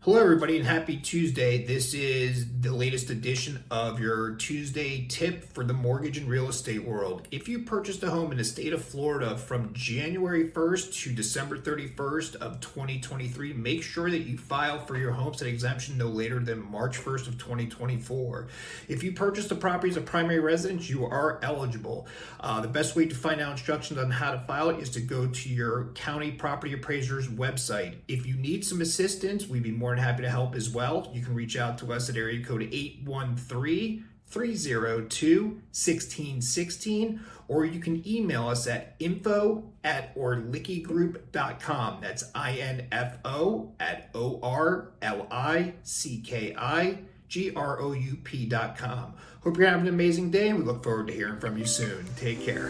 Hello, everybody, and happy Tuesday. This is the latest edition of your Tuesday tip for the mortgage and real estate world. If you purchased a home in the state of Florida from January 1st to December 31st of 2023, make sure that you file for your homestead exemption no later than March 1st of 2024. If you purchased the property as a primary residence, you are eligible. The best way to find out instructions on how to file it is to go to your county property appraiser's website. If you need some assistance, we'd be more than happy to help as well. You can reach out to us at area code 813-302-1616, or you can email us at info@orlickigroup.com. That's info@orlickigroup.com. Hope you're having an amazing day, and we look forward to hearing from you soon. Take care.